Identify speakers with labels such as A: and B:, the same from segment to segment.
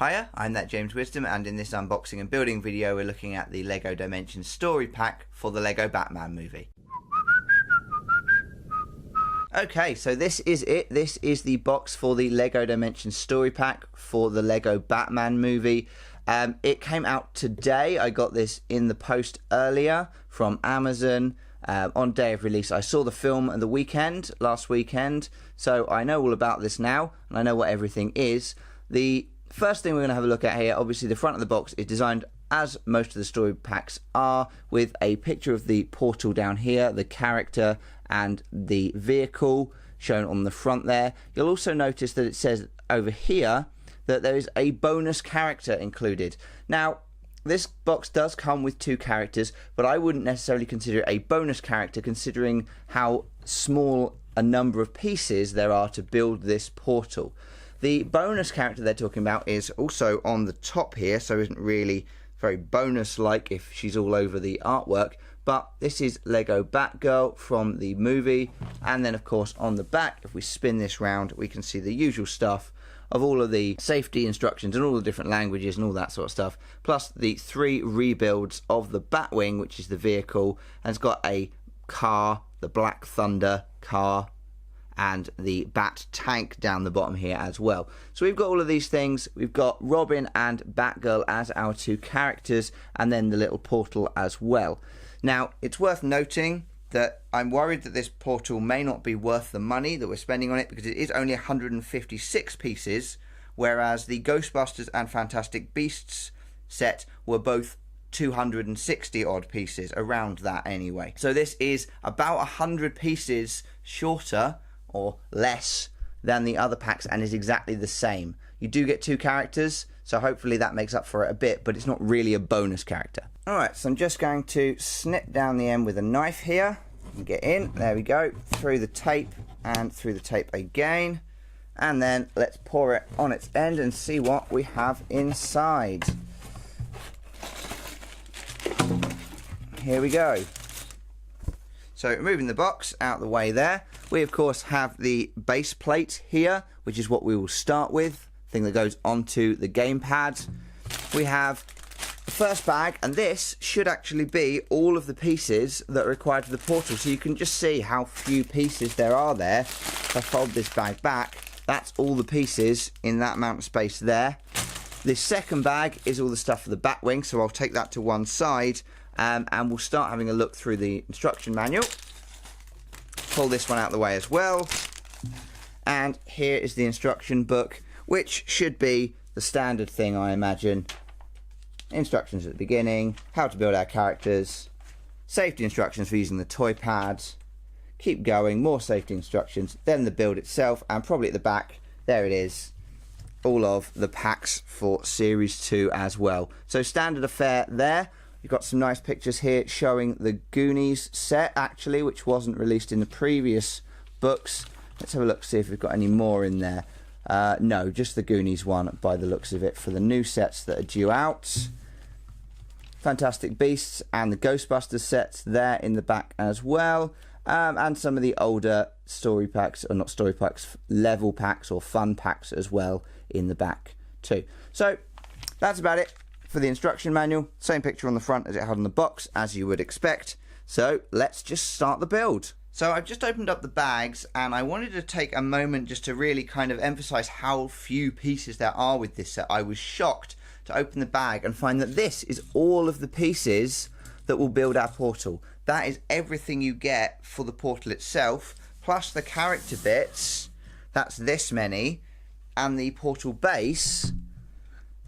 A: Hiya, I'm that James Wisdom, and in this unboxing and building video we're looking at the LEGO Dimensions story pack for the LEGO Batman movie. Okay, so this is it. This is the box for the LEGO Dimensions story pack for the LEGO Batman movie. It came out today. I got this in the post earlier from Amazon on day of release. I saw the film at the weekend, last weekend, so I know all about this now, and I know what everything is. The first thing we're going to have a look at here, obviously the front of the box is designed as most of the story packs are, with a picture of the portal down here, the character and the vehicle shown on the front there. You'll also notice that it says over here that there is a bonus character included. Now, this box does come with 2 characters, but I wouldn't necessarily consider it a bonus character considering how small a number of pieces there are to build this portal. The bonus character they're talking about is also on the top here, so isn't really very bonus-like if she's all over the artwork, but this is Lego Batgirl from the movie, and then of course on the back, if we spin this round, we can see the usual stuff of all of the safety instructions and all the different languages and all that sort of stuff, plus the 3 rebuilds of the Batwing, which is the vehicle, and it's got a car, the Black Thunder car, and the Bat tank down the bottom here as well. So we've got all of these things. We've got Robin and Batgirl as our 2 characters, and then the little portal as well. Now, it's worth noting that I'm worried that this portal may not be worth the money that we're spending on it, because it is only 156 pieces, whereas the Ghostbusters and Fantastic Beasts set were both 260 odd pieces, around that anyway. So this is about 100 pieces shorter or less than the other packs, and is exactly the same. You do get 2 characters, so hopefully that makes up for it a bit, but it's not really a bonus character. Alright, so I'm just going to snip down the end with a knife here and get in. There we go, through the tape and through the tape again, and then let's pour it on its end and see what we have inside. Here we go. So removing the box out of the way there, we of course have the base plate here, which is what we will start with, thing that goes onto the gamepad. We have the first bag, and this should actually be all of the pieces that are required for the portal, so you can just see how few pieces there are there. If I fold this bag back, that's all the pieces in that amount of space there. This second bag is all the stuff for the Batwing, so I'll take that to one side, and we'll start having a look through the instruction manual. Pull this one out of the way as well, and here is the instruction book, which should be the standard thing, I imagine. Instructions at the beginning, how to build our characters, safety instructions for using the toy pads, keep going, more safety instructions, then the build itself, and probably at the back, there it is, all of the packs for Series 2 as well. So standard affair there. You've got some nice pictures here showing the Goonies set, actually, which wasn't released in the previous books. Let's have a look, see if we've got any more in there. No, just the Goonies one by the looks of it for the new sets that are due out. Fantastic Beasts and the Ghostbusters sets there in the back as well. And some of the older story packs, or not story packs, level packs or fun packs as well in the back too. So that's about it for the instruction manual. Same picture on the front as it had on the box, as you would expect. So let's just start the build. So I've just opened up the bags, and I wanted to take a moment just to really kind of emphasize how few pieces there are with this set. I was shocked to open the bag and find that this is all of the pieces that will build our portal. That is everything you get for the portal itself, plus the character bits. That's this many, and the portal base.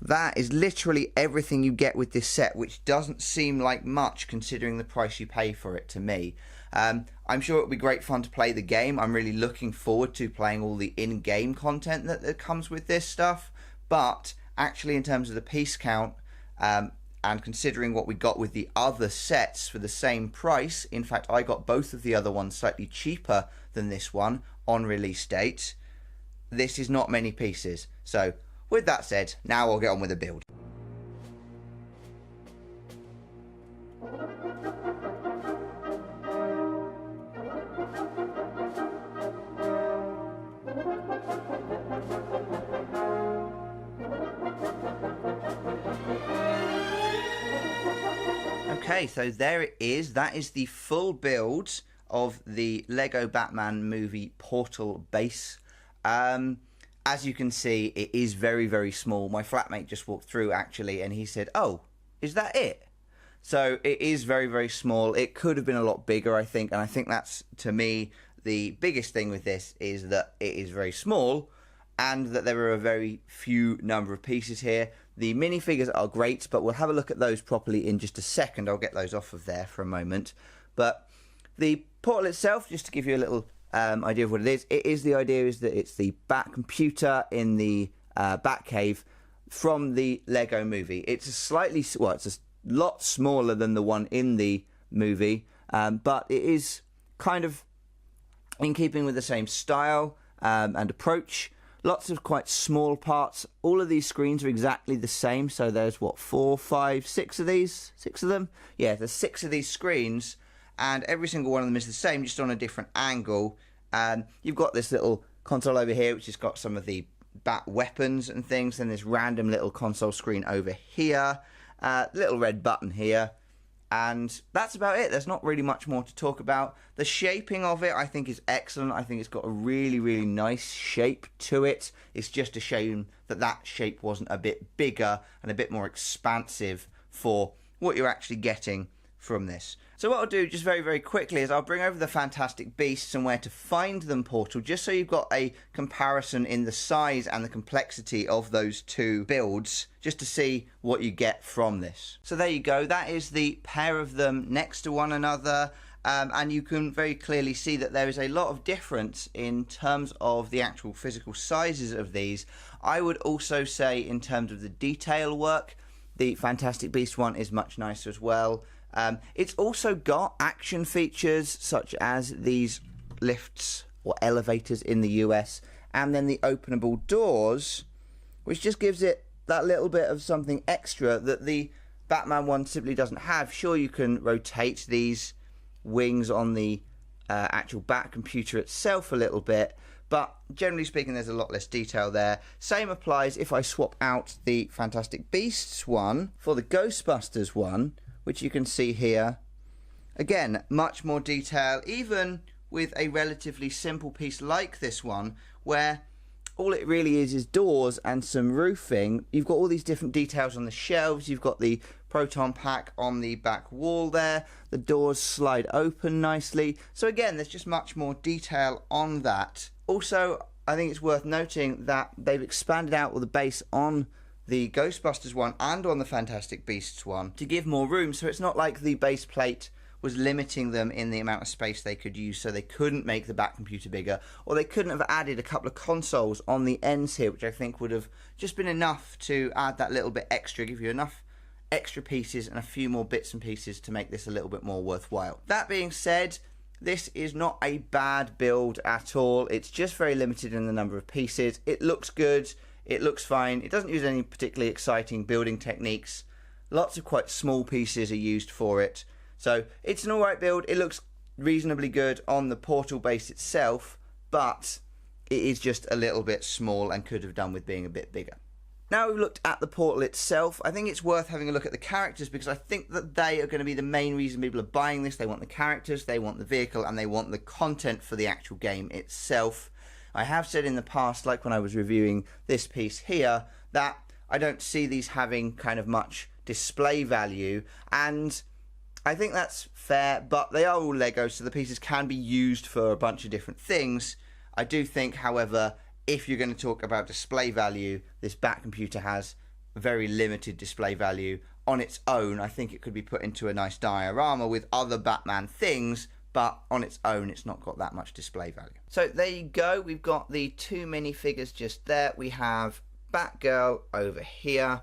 A: That is literally everything you get with this set, which doesn't seem like much considering the price you pay for it to me. I'm sure it'll be great fun to play the game. I'm really looking forward to playing all the in-game content that comes with this stuff. But actually, in terms of the piece count, and considering what we got with the other sets for the same price, in fact, I got both of the other ones slightly cheaper than this one on release date. This is not many pieces. So with that said, now I'll get on with the build. Okay, so there it is. That is the full build of the Lego Batman movie Portal base. As you can see, it is very, very small. My flatmate just walked through, actually, and he said, "Oh, is that it?" So it is very, very small. It could have been a lot bigger, I think, and I think that's, to me, the biggest thing with this is that it is very small and that there are a very few number of pieces here. The minifigures are great, but we'll have a look at those properly in just a second. I'll get those off of there for a moment. But the portal itself, just to give you a little idea of what it is the idea is that it's the Bat computer in the Batcave from the Lego movie. It's a slightly, well, it's a lot smaller than the one in the movie, but it is kind of in keeping with the same style and approach. Lots of quite small parts. All of these screens are exactly the same. So there's what, 4, 5, 6 of these? 6 of them? Yeah, there's 6 of these screens, and every single one of them is the same, just on a different angle. You've got this little console over here, which has got some of the Bat weapons and things. Then this random little console screen over here. Little red button here. And that's about it. There's not really much more to talk about. The shaping of it, I think, is excellent. I think it's got a really, really nice shape to it. It's just a shame that that shape wasn't a bit bigger and a bit more expansive for what you're actually getting from this. So what I'll do just very, very quickly is I'll bring over the Fantastic Beasts and where to find them, Portal, just so you've got a comparison in the size and the complexity of those two builds, just to see what you get from this. So there you go. That is the pair of them next to one another. And you can very clearly see that there is a lot of difference in terms of the actual physical sizes of these. I would also say in terms of the detail work, the Fantastic Beast one is much nicer as well. It's also got action features such as these lifts or elevators in the US, and then the openable doors, which just gives it that little bit of something extra that the Batman one simply doesn't have. Sure, you can rotate these wings on the actual Bat computer itself a little bit, but generally speaking there's a lot less detail there. Same applies if I swap out the Fantastic Beasts one for the Ghostbusters one, which you can see here. Again, much more detail, even with a relatively simple piece like this one, where all it really is doors and some roofing. You've got all these different details on the shelves. You've got the proton pack on the back wall there. The doors slide open nicely. So again, there's just much more detail on that. Also, I think it's worth noting that they've expanded out with the base on the Ghostbusters one and on the Fantastic Beasts one to give more room. So it's not like the base plate was limiting them in the amount of space they could use, so they couldn't make the Bat computer bigger, or they couldn't have added a couple of consoles on the ends here, which I think would have just been enough to add that little bit extra, give you enough extra pieces and a few more bits and pieces to make this a little bit more worthwhile. That being said, this is not a bad build at all. It's just very limited in the number of pieces. It looks good. It looks fine. It doesn't use any particularly exciting building techniques. Lots of quite small pieces are used for it. So it's an alright build. It looks reasonably good on the Portal base itself, but it is just a little bit small and could have done with being a bit bigger. Now we've looked at the Portal itself, I think it's worth having a look at the characters, because I think that they are going to be the main reason people are buying this. They want the characters, they want the vehicle, and they want the content for the actual game itself. I have said in the past, like when I was reviewing this piece here, that I don't see these having kind of much display value, and I think that's fair, but they are all Lego, so the pieces can be used for a bunch of different things. I do think, however, if you're going to talk about display value, this Bat computer has very limited display value on its own. I think it could be put into a nice diorama with other Batman things, but on its own it's not got that much display value. So there you go, we've got the two minifigures just there. We have Batgirl over here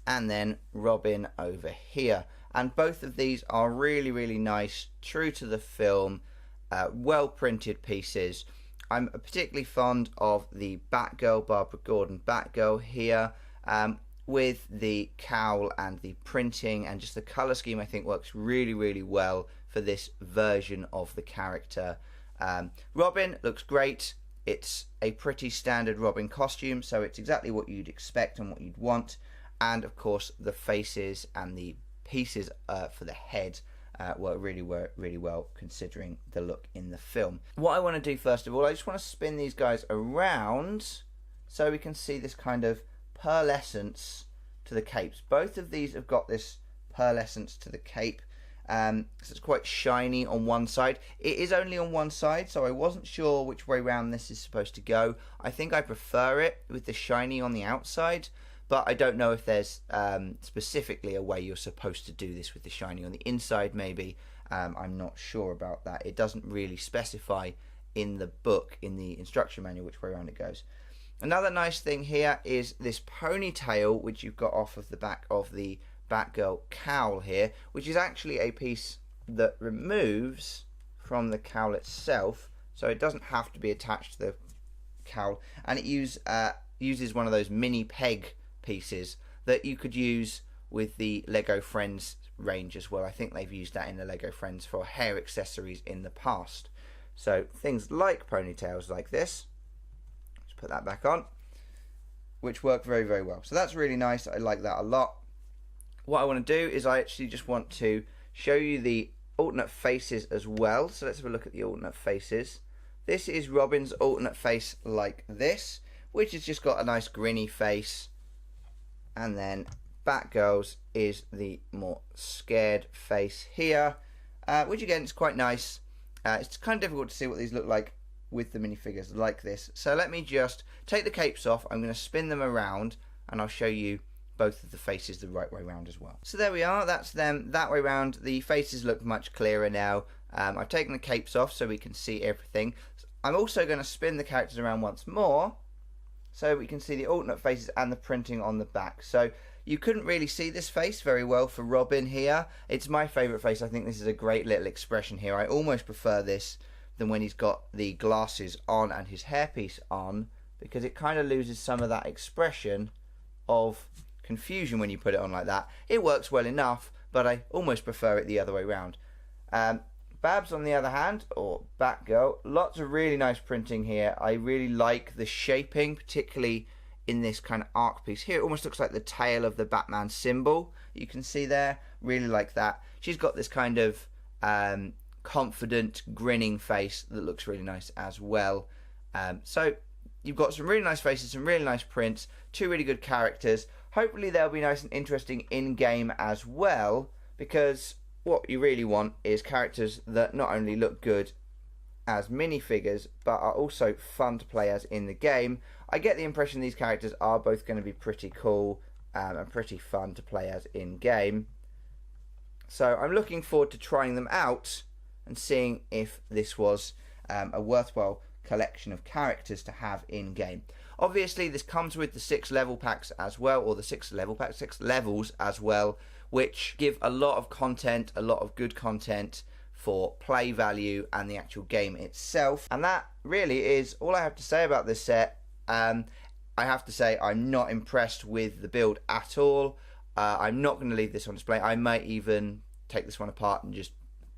A: and then Robin over here, and both of these are really, really nice, true to the film, well printed pieces. I'm particularly fond of the Batgirl, Barbara Gordon Batgirl here, with the cowl and the printing and just the colour scheme. I think works really, really well for this version of the character. Robin looks great. It's a pretty standard Robin costume, so it's exactly what you'd expect and what you'd want. And of course the faces and the pieces for the head work really well considering the look in the film. What I want to do first of all, I just want to spin these guys around so we can see this kind of pearlescence to the capes. Both of these have got this pearlescence to the cape. So it's quite shiny on one side. It is only on one side, so I wasn't sure which way round this is supposed to go. I think I prefer it with the shiny on the outside, but I don't know if there's specifically a way you're supposed to do this with the shiny on the inside maybe. I'm not sure about that. It doesn't really specify in the book, in the instruction manual, which way around it goes. Another nice thing here is this ponytail, which you've got off of the back of the Batgirl cowl here, which is actually a piece that removes from the cowl itself, so it doesn't have to be attached to the cowl, and it uses one of those mini peg pieces that you could use with the Lego Friends range as well. I think they've used that in the Lego Friends for hair accessories in the past. So things like ponytails like this, let's put that back on, which work very well. So that's really nice. I like that a lot. What I want to do is I actually just want to show you the alternate faces as well. So let's have a look at the alternate faces. This is Robin's alternate face like this, which has just got a nice grinny face. And then Batgirl's is the more scared face here, which again is quite nice. It's kind of difficult to see what these look like with the minifigures like this. So let me just take the capes off. I'm going to spin them around and I'll show you both of the faces the right way round as well. So there we are, that's them that way round. The faces look much clearer now. I've taken the capes off so we can see everything. I'm also going to spin the characters around once more so we can see the alternate faces and the printing on the back. So you couldn't really see this face very well for Robin here. It's my favourite face. I think this is a great little expression here. I almost prefer this than when he's got the glasses on and his hairpiece on, because it kind of loses some of that expression of confusion when you put it on like that. It works well enough, but I almost prefer it the other way around. Babs, on the other hand, or Batgirl, lots of really nice printing here. I really like the shaping, particularly in this kind of arc piece here. It almost looks like the tail of the Batman symbol you can see there. Really like that. She's got this kind of confident, grinning face that looks really nice as well. So you've got some really nice faces, some really nice prints, two really good characters. Hopefully they'll be nice and interesting in-game as well, because what you really want is characters that not only look good as minifigures, but are also fun to play as in the game. I get the impression these characters are both going to be pretty cool and pretty fun to play as in-game. So I'm looking forward to trying them out and seeing if this was a worthwhile collection of characters to have in-game. Obviously this comes with the 6 level packs as well, or the 6 levels as well, which give a lot of content, a lot of good content for play value and the actual game itself. And that really is all I have to say about this set. I have to say I'm not impressed with the build at all. I'm not going to leave this on display. I might even take this one apart and just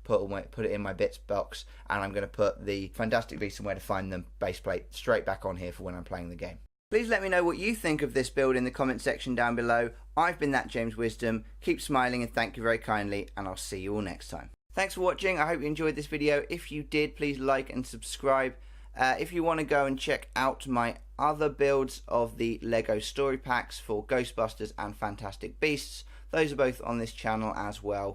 A: put it in my bits box, and I'm going to put the Fantastic Beasts and Where to Find Them base plate straight back on here for when I'm playing the game. Please let me know what you think of this build in the comment section down below. I've been that Jayms Wisdom. Keep smiling and thank you very kindly, and I'll see you all next time. Thanks for watching. I hope you enjoyed this video. If you did, please like and subscribe. If you want to go and check out my other builds of the Lego story packs for Ghostbusters and Fantastic Beasts, those are both on this channel as well.